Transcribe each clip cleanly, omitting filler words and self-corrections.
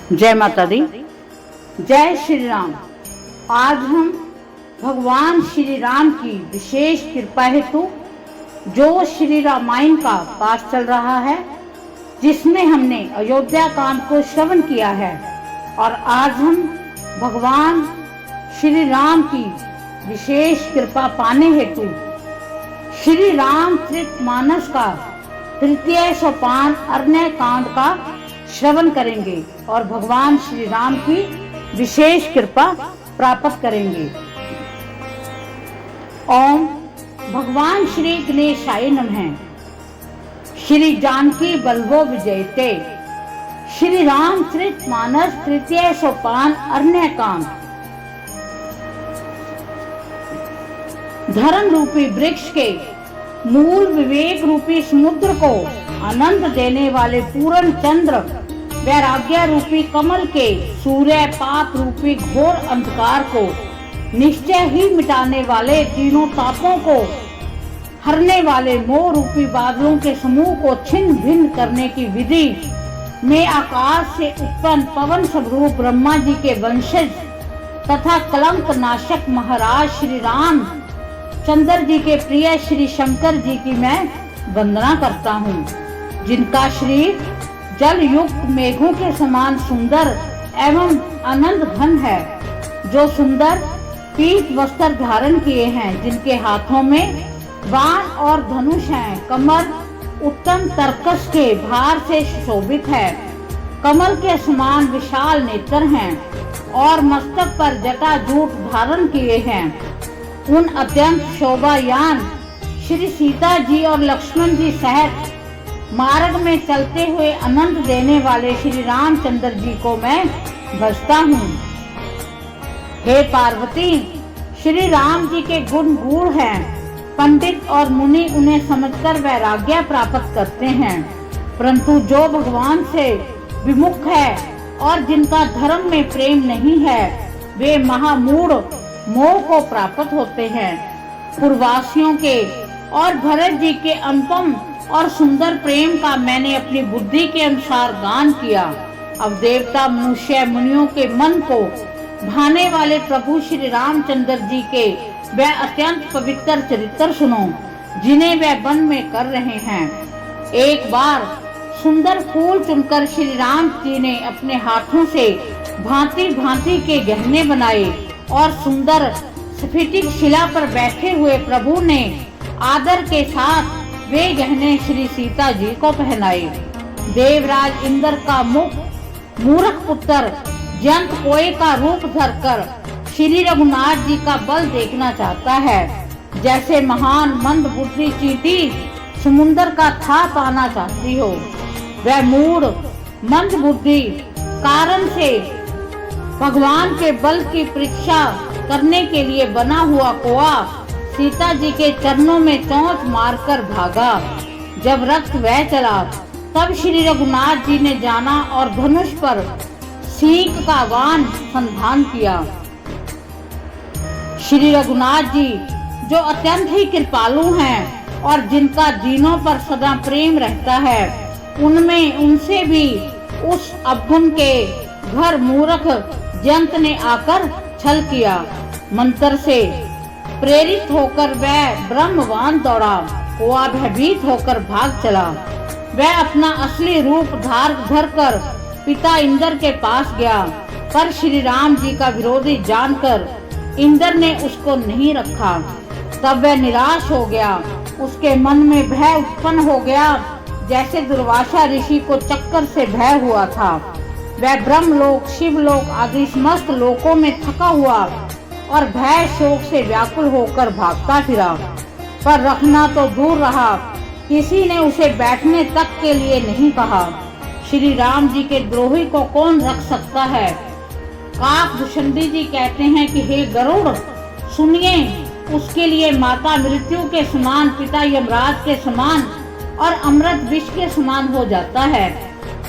जय माता दी। जय श्री राम। आज हम भगवान श्री राम की विशेष कृपा हेतु जो श्री रामायण का पाठ चल रहा है, जिसमें हमने अयोध्या कांड को श्रवण किया है, और आज हम भगवान श्री राम की विशेष कृपा पाने हेतु श्री रामचरितमानस का तृतीय सोपान अरण्य कांड का श्रवण करेंगे और भगवान श्री राम की विशेष कृपा प्राप्त करेंगे। ओम भगवान श्री गणेशाय नमः। श्री जानकी बल्लभो विजयते। श्री रामचरितमानस तृतीय सोपान अरण्य कांड। धर्म रूपी वृक्ष के मूल विवेक रूपी समुद्र को आनंद देने वाले पूर्ण चंद्र, वैराग्य रूपी कमल के सूर्य पाप रूपी घोर अंधकार को निश्चय ही मिटाने वाले तीनों तापों को हरने वाले मोह रूपी बादलों के समूह को छिन्न भिन्न करने की विधि में आकाश से उत्पन्न पवन स्वरूप ब्रह्मा जी के वंशज तथा कलंक नाशक महाराज श्री राम चंद्र जी के प्रिय श्री शंकर जी की मैं वंदना करता हूँ, जिनका शरीर जल युक्त मेघों के समान सुंदर एवं आनंद घन है, जो सुंदर पीत वस्त्र धारण किए हैं, जिनके हाथों में बाण और धनुष हैं, कमर उत्तम तरकस के भार से सुशोभित है, कमल के समान विशाल नेत्र हैं और मस्तक पर जटाजूट धारण किए हैं। उन अत्यंत शोभायान श्री सीता जी और लक्ष्मण जी सहित मार्ग में चलते हुए आनंद देने वाले श्री रामचंद्र जी को मैं भजता हूँ। हे पार्वती, श्री राम जी के गुण गूढ़ हैं, पंडित और मुनि उन्हें समझकर वैराग्य प्राप्त करते हैं, परंतु जो भगवान से विमुख है और जिनका धर्म में प्रेम नहीं है, वे महामूढ़ मोह को प्राप्त होते हैं। पूर्ववासियों के और भरत जी के अनुपम और सुंदर प्रेम का मैंने अपनी बुद्धि के अनुसार गान किया। अब देवता मनुष्य मुनियों के मन को भाने वाले प्रभु श्री रामचंद्र जी के वह अत्यंत पवित्र चरित्र सुनो, जिन्हें वह वन में कर रहे हैं। एक बार सुंदर फूल चुनकर श्री राम जी ने अपने हाथों से भांति भांति के गहने बनाए और सुंदर स्फटिक शिला पर बैठे हुए प्रभु ने आदर के साथ वे गहने श्री सीता जी को पहनाए। देवराज इंद्र का मूर्ख पुत्र जंत कोय का रूप धरकर श्री रघुनाथ जी का बल देखना चाहता है, जैसे महान मंद बुद्धि चींटी समुद्र का था पाना चाहती हो। वह मूढ़ मंद बुद्धि कारण से भगवान के बल की परीक्षा करने के लिए बना हुआ कोआ सीता जी के चरणों में चोंच मारकर भागा। जब रक्त बह चला, तब श्री रघुनाथ जी ने जाना और धनुष पर सींग का बाण संधान किया। श्री रघुनाथ जी जो अत्यंत ही कृपालु हैं और जिनका जीनों पर सदा प्रेम रहता है, उनमें उनसे भी उस अवगुण के घर मूर्ख जंत ने आकर छल किया। मंत्र से प्रेरित होकर वह ब्रह्मवान दौड़ा, कोआ भयभीत होकर भाग चला। वह अपना असली रूप धर कर पिता इंद्र के पास गया, पर श्री राम जी का विरोधी जानकर इंद्र ने उसको नहीं रखा। तब वह निराश हो गया, उसके मन में भय उत्पन्न हो गया, जैसे दुर्वासा ऋषि को चक्कर से भय हुआ था। वह ब्रह्मलोक, शिवलोक आदि समस्त लोकों में थका हुआ और भय शोक से व्याकुल होकर भागता फिरा, पर रखना तो दूर रहा, किसी ने उसे बैठने तक के लिए नहीं कहा। श्री राम जी के द्रोही को कौन रख सकता है। काकभूषणी जी कहते हैं कि हे गरुड़, सुनिए, उसके लिए माता मृत्यु के समान, पिता यमराज के समान और अमृत विष के समान हो जाता है।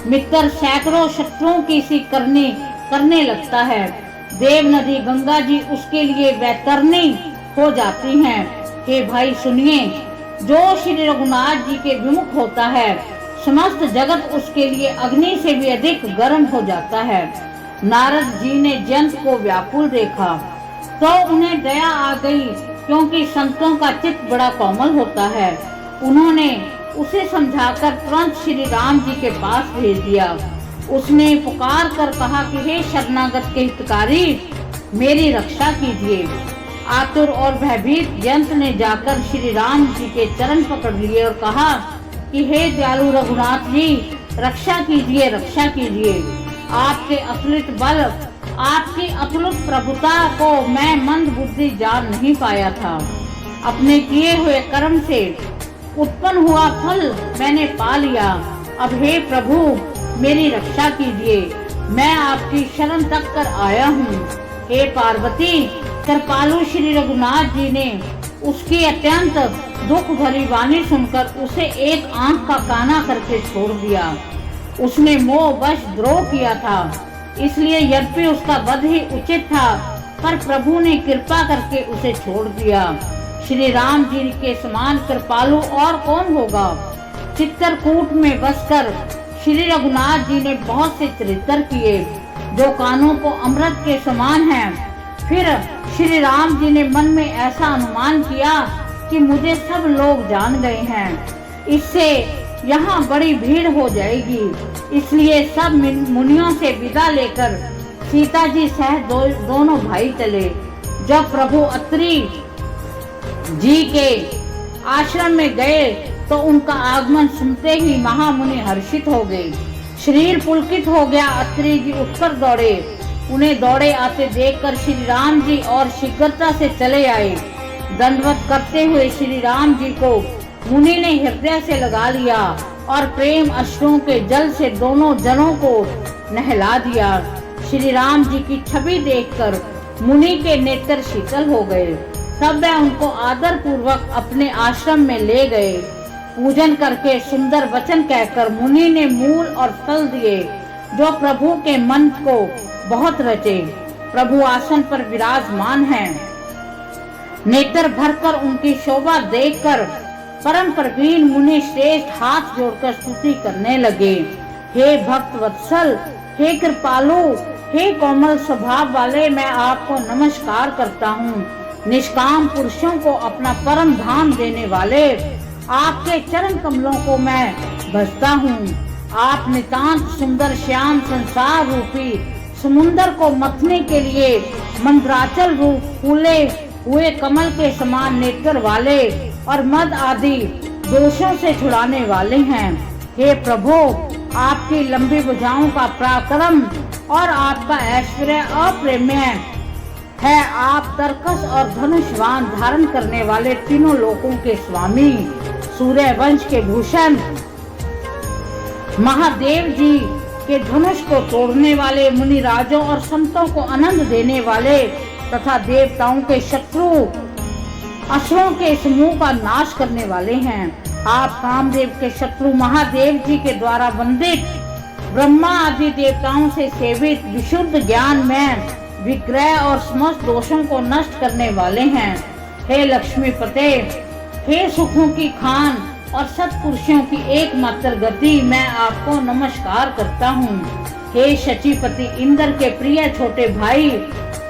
मित्र सैकड़ों शत्रुओं की सी करने लगता है। देव नदी गंगा जी उसके लिए वैतरणी हो जाती हैं। हे भाई सुनिए, जो श्री रघुनाथ जी के विमुख होता है, समस्त जगत उसके लिए अग्नि से भी अधिक गर्म हो जाता है। नारद जी ने जयंत को व्याकुल देखा तो उन्हें दया आ गई, क्योंकि संतों का चित्त बड़ा कोमल होता है। उन्होंने उसे समझाकर तुरंत श्री राम जी के पास भेज दिया। उसने पुकार कर कहा कि हे शरणागत के हितकारी, मेरी रक्षा कीजिए। आतुर और भयभीत जयंत ने जाकर श्री राम जी के चरण पकड़ लिए और कहा कि हे दयालु रघुनाथ जी, रक्षा कीजिए, रक्षा कीजिए। आपके अतुलित बल, आपकी अतुलित प्रभुता को मैं मंद बुद्धि जान नहीं पाया था। अपने किए हुए कर्म से उत्पन्न हुआ फल मैंने पा लिया। अब हे प्रभु, मेरी रक्षा कीजिए, मैं आपकी शरण तक कर आया हूँ। हे पार्वती, कृपालु श्री रघुनाथ जी ने उसकी अत्यंत दुख भरी वाणी सुनकर उसे एक आंख का काना करके छोड़ दिया। उसने मोहवश द्रोह किया था, इसलिए यद्यपि उसका वध ही उचित था, पर प्रभु ने कृपा करके उसे छोड़ दिया। श्री राम जी के समान कृपालु और कौन होगा। चित्रकूट में बसकर श्री रघुनाथ जी ने बहुत से चरित्र किए जो कानों को अमृत के समान हैं। फिर श्री राम जी ने मन में ऐसा अनुमान किया कि मुझे सब लोग जान गए हैं, इससे यहाँ बड़ी भीड़ हो जाएगी, इसलिए सब मुनियों से विदा लेकर सीता जी सह दोनों भाई चले। जब प्रभु अत्रि जी के आश्रम में गए तो उनका आगमन सुनते ही महामुनि हर्षित हो गए। शरीर पुलकित हो गया। अत्रि जी उठकर दौड़े। उन्हें दौड़े आते देखकर श्री राम जी और शीघ्रता से चले आए। दंडवत करते हुए श्री राम जी को मुनि ने हृदय से लगा लिया और प्रेम अश्रुओं के जल से दोनों जनों को नहला दिया। श्री राम जी की छवि देखकर मुनि के नेत्र शीतल हो गए। तब वह उनको आदर पूर्वक अपने आश्रम में ले गए। पूजन करके सुंदर वचन कहकर मुनि ने मूल और फल दिए जो प्रभु के मन को बहुत रचे। प्रभु आसन पर विराजमान हैं। नेत्र भरकर उनकी शोभा देखकर परम प्रवीण मुनि श्रेष्ठ हाथ जोड़कर स्तुति करने लगे। हे भक्त वत्सल, हे कृपालु, हे कोमल स्वभाव वाले, मैं आपको नमस्कार करता हूँ। निष्काम पुरुषों को अपना परम धाम देने वाले आपके चरण कमलों को मैं भजता हूँ। आप नितांत सुंदर श्याम संसार रूपी समुन्दर को मथने के लिए मंद्राचल रूप फूले हुए कमल के समान नेत्र वाले और मद आदि दोषों से छुड़ाने वाले हैं। हे प्रभु, आपकी लंबी भुजाओं का पराक्रम और आपका ऐश्वर्य अप्रेम्य है। आप तरकस और धनुषवान धारण करने वाले तीनों लोकों के स्वामी, सूर्य वंश के भूषण, महादेव जी के धनुष को तोड़ने वाले, मुनिराजों और संतों को आनंद देने वाले तथा देवताओं के शत्रु असुरों के समूह का नाश करने वाले हैं। आप कामदेव के शत्रु महादेव जी के द्वारा वंदित, ब्रह्मा आदि देवताओं से सेवित, विशुद्ध ज्ञान में विग्रह और समस्त दोषों को नष्ट करने वाले हैं। हे लक्ष्मीपते, हे सुखों की खान और सत्पुरुषों की एकमात्र गति, मैं आपको नमस्कार करता हूँ। हे शचीपति इंद्र के प्रिय छोटे भाई,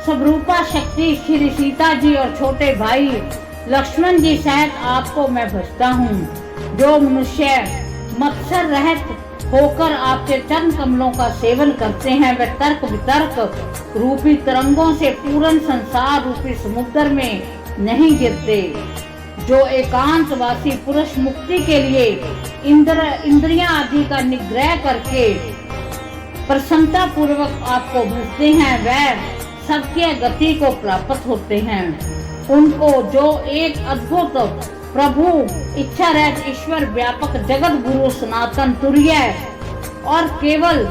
स्वरूपा शक्ति श्री सीता जी और छोटे भाई लक्ष्मण जी सहित आपको मैं भजता हूँ। जो मनुष्य मत्सर रहित होकर आपके चरण कमलों का सेवन करते हैं, वे तर्क वितर्क रूपी तरंगों से पूर्ण संसार रूपी समुद्र में नहीं गिरते। जो एकांतवासी पुरुष मुक्ति के लिए इंद्रियां आदि का निग्रह करके प्रसन्नता पूर्वक आपको भजते हैं, वह सबके गति को प्राप्त होते हैं। उनको जो एक अद्भुत प्रभु, इच्छा रहित ईश्वर, व्यापक जगत गुरु, सनातन तुर्य और केवल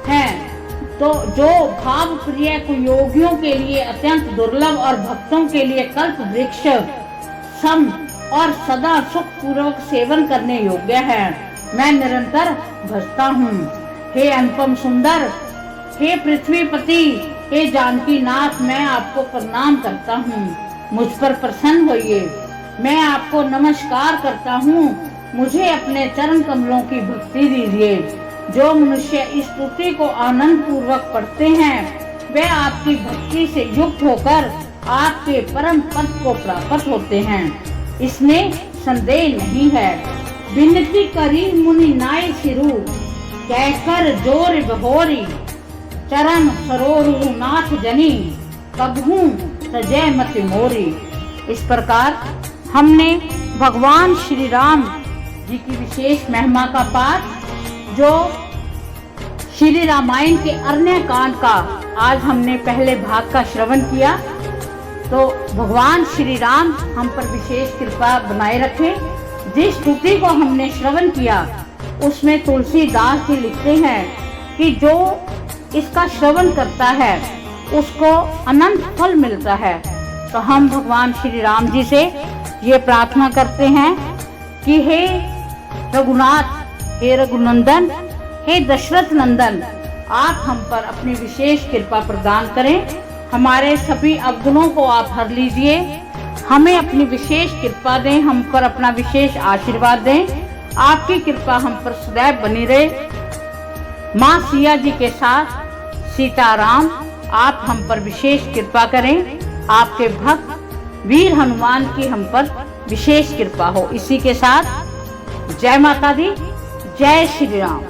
हैं, तो जो भाव प्रिय योगियों के लिए अत्यंत दुर्लभ और भक्तों के लिए कल्प वृक्ष सम और सदा सुख पूर्वक सेवन करने योग्य है, मैं निरंतर भजता हूँ। हे अनुपम सुंदर, हे पृथ्वीपति, हे जानकी नाथ, मैं आपको प्रणाम करता हूँ। मुझ पर प्रसन्न होइए। मैं आपको नमस्कार करता हूँ। मुझे अपने चरण कमलों की भक्ति दीजिए। जो मनुष्य इस स्तुति को आनंद पूर्वक पढ़ते हैं वे आपकी भक्ति से युक्त होकर आपके परम पद को प्राप्त होते हैं, इसमें संदेह नहीं है। विनती करी मुनि नाय सिरु, कहकर जोर बहोरी, चरण सरोरु नाथ जनी, कबहू सजय मति मोरी। इस प्रकार हमने भगवान श्री राम जी की विशेष महिमा का पाठ, जो श्री रामायण के अरण्य कांड का आज हमने पहले भाग का श्रवण किया। तो भगवान श्री राम हम पर विशेष कृपा बनाए रखें। जिस स्तुति को हमने श्रवण किया उसमें तुलसीदास जी लिखते हैं कि जो इसका श्रवण करता है उसको अनंत फल मिलता है। तो हम भगवान श्री राम जी से ये प्रार्थना करते हैं कि हे रघुनाथ, हे रघुनंदन, हे दशरथ नंदन, आप हम पर अपनी विशेष कृपा प्रदान करें। हमारे सभी अवगुणों को आप हर लीजिए, हमें अपनी विशेष कृपा दें, हम पर अपना विशेष आशीर्वाद दें। आपकी कृपा हम पर सदैव बनी रहे। माँ सिया जी के साथ सीताराम, आप हम पर विशेष कृपा करें। आपके भक्त वीर हनुमान की हम पर विशेष कृपा हो। इसी के साथ जय माता दी, जय श्री राम।